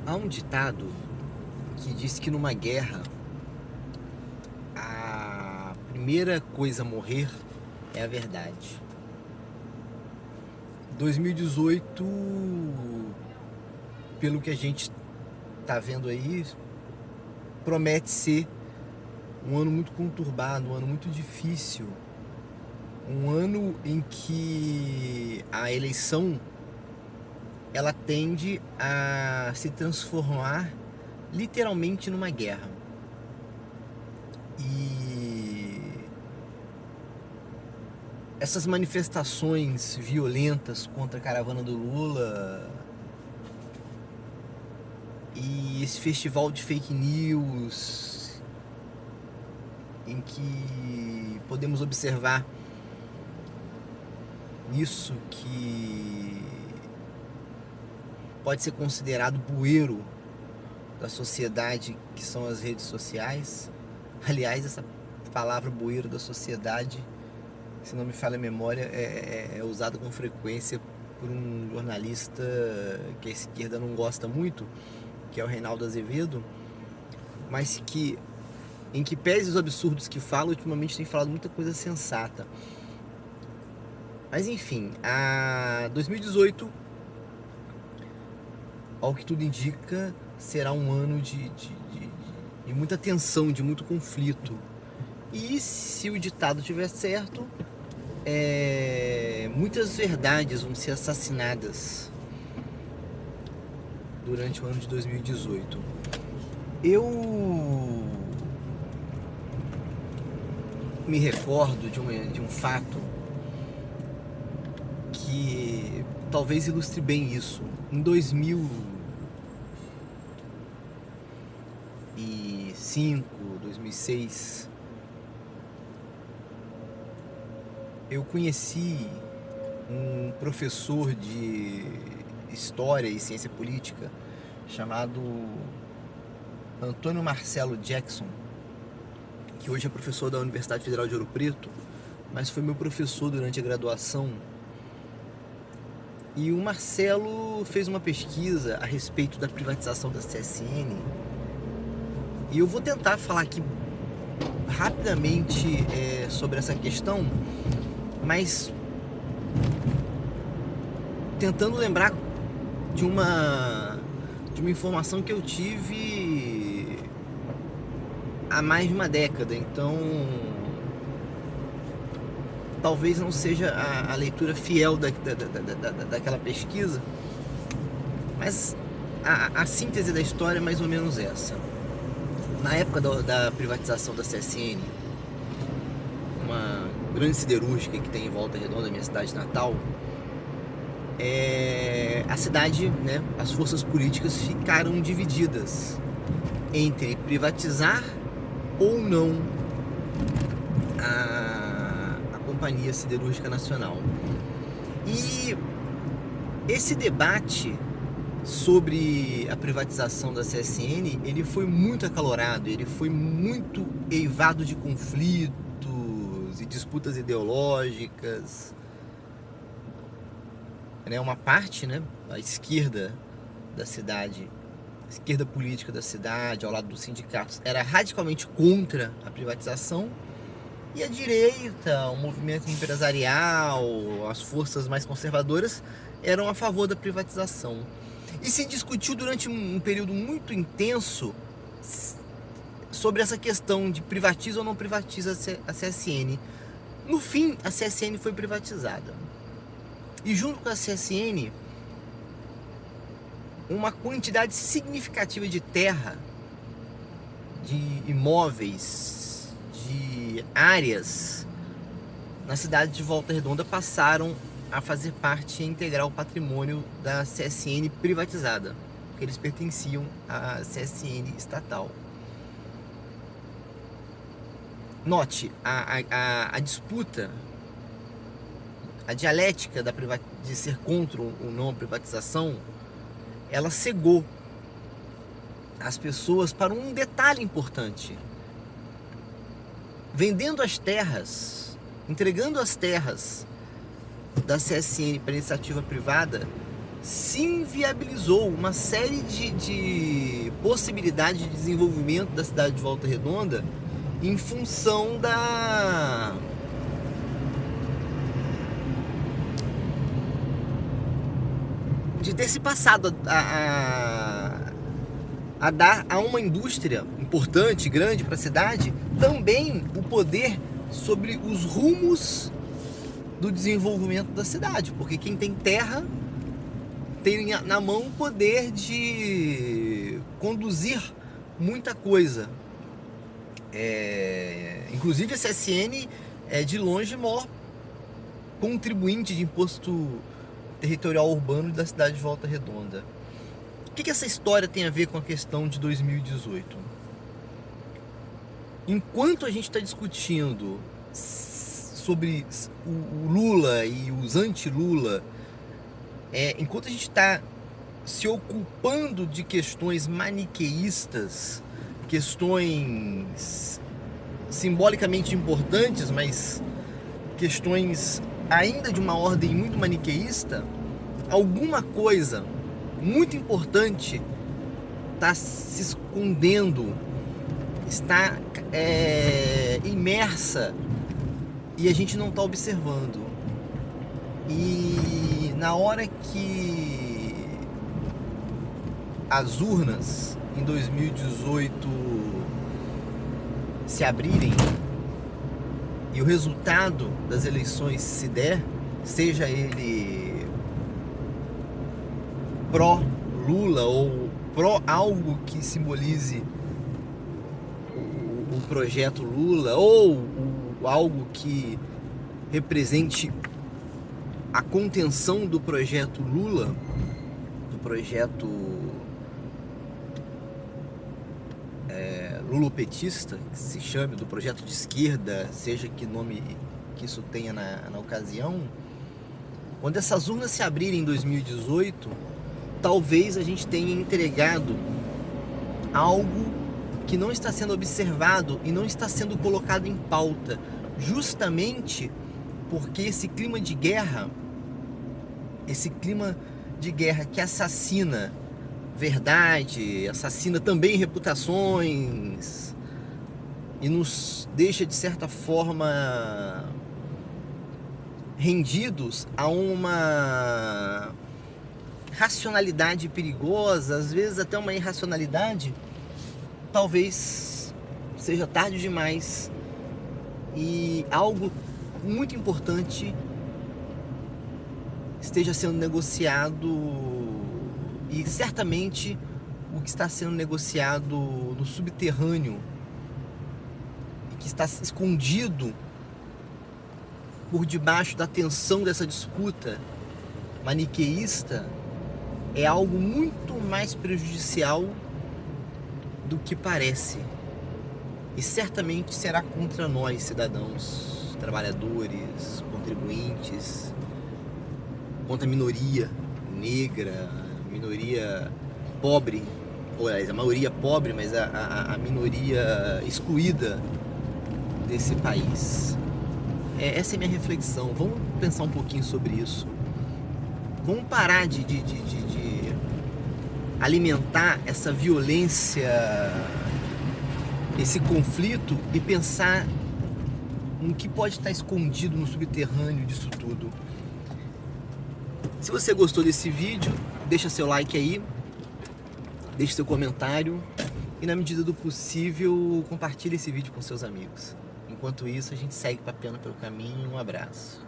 Há um ditado que diz que numa guerra a primeira coisa a morrer é a verdade. 2018, pelo que a gente tá vendo aí, promete ser um ano muito conturbado, um ano muito difícil, um ano em que a eleição ela tende a se transformar literalmente numa guerra. E essas manifestações violentas contra a caravana do Lula e esse festival de fake news em que podemos observar isso que pode ser considerado bueiro da sociedade, que são as redes sociais. Aliás, essa palavra bueiro da sociedade, se não me falha a memória, é usada com frequência por um jornalista que a esquerda não gosta muito, que é o Reinaldo Azevedo, mas que, em que pese os absurdos que fala, ultimamente tem falado muita coisa sensata. Mas enfim, a 2018, ao que tudo indica, será um ano de muita tensão, de muito conflito. E se o ditado estiver certo, muitas verdades vão ser assassinadas durante o ano de 2018. Eu me recordo de um fato que talvez ilustre bem isso. Em 2005, 2006, eu conheci um professor de História e Ciência Política chamado Antônio Marcelo Jackson, que hoje é professor da Universidade Federal de Ouro Preto, mas foi meu professor durante a graduação. E o Marcelo fez uma pesquisa a respeito da privatização da CSN. E eu vou tentar falar aqui rapidamente sobre essa questão, mas tentando lembrar de uma informação que eu tive há mais de uma década. Então talvez não seja a leitura fiel daquela pesquisa, mas a síntese da história é mais ou menos essa. Na época da privatização da CSN, uma grande siderúrgica que tem em Volta Redonda, minha cidade natal, a cidade, né, as forças políticas ficaram divididas entre privatizar ou não a Companhia Siderúrgica Nacional. E esse debate sobre a privatização da CSN, ele foi muito acalorado, ele foi muito eivado de conflitos e disputas ideológicas. Uma parte, né, a esquerda da cidade, a esquerda política da cidade, ao lado dos sindicatos, era radicalmente contra a privatização, e a direita, o movimento empresarial, as forças mais conservadoras eram a favor da privatização. E se discutiu durante um período muito intenso sobre essa questão de privatiza ou não privatiza a CSN. No fim, a CSN foi privatizada. E junto com a CSN, uma quantidade significativa de terra, de imóveis, de áreas na cidade de Volta Redonda passaram a fazer parte e integrar o patrimônio da CSN privatizada, porque eles pertenciam à CSN estatal. Note, a disputa, a dialética de ser contra ou não a privatização, ela cegou as pessoas para um detalhe importante. Vendendo as terras, entregando as terras da CSN para iniciativa privada, se inviabilizou uma série de possibilidades de desenvolvimento da cidade de Volta Redonda em função de ter se passado a dar a uma indústria importante, grande para a cidade, também o poder sobre os rumos do desenvolvimento da cidade, porque quem tem terra tem na mão o poder de conduzir muita coisa. Inclusive a CSN é de longe o maior contribuinte de imposto territorial urbano da cidade de Volta Redonda. O que essa história tem a ver com a questão de 2018? Enquanto a gente está discutindo sobre o Lula e os anti-Lula, enquanto a gente está se ocupando de questões maniqueístas, questões simbolicamente importantes, mas questões ainda de uma ordem muito maniqueísta, alguma coisa muito importante está se escondendo, está imersa e a gente não está observando. E na hora que as urnas em 2018 se abrirem e o resultado das eleições se der, seja ele pró-Lula ou pró algo que simbolize o projeto Lula ou algo que represente a contenção do projeto Lula, do projeto lulopetista, que se chame, do projeto de esquerda, seja que nome que isso tenha na ocasião, quando essas urnas se abrirem em 2018, talvez a gente tenha entregado algo que não está sendo observado e não está sendo colocado em pauta, justamente porque esse clima de guerra que assassina verdade, assassina também reputações e nos deixa de certa forma rendidos a uma racionalidade perigosa, às vezes até uma irracionalidade, talvez seja tarde demais e algo muito importante esteja sendo negociado, e certamente o que está sendo negociado no subterrâneo e que está escondido por debaixo da tensão dessa disputa maniqueísta é algo muito mais prejudicial do que parece, e certamente será contra nós, cidadãos, trabalhadores, contribuintes, contra a minoria negra, minoria pobre, ou aliás, a maioria pobre, mas a minoria excluída desse país. Essa é a minha reflexão. Vamos pensar um pouquinho sobre isso. Vamos parar de alimentar essa violência, esse conflito, e pensar no que pode estar escondido no subterrâneo disso tudo. Se você gostou desse vídeo, deixa seu like aí, deixe seu comentário e, na medida do possível, compartilhe esse vídeo com seus amigos. Enquanto isso, a gente segue papeando pelo caminho. Um abraço.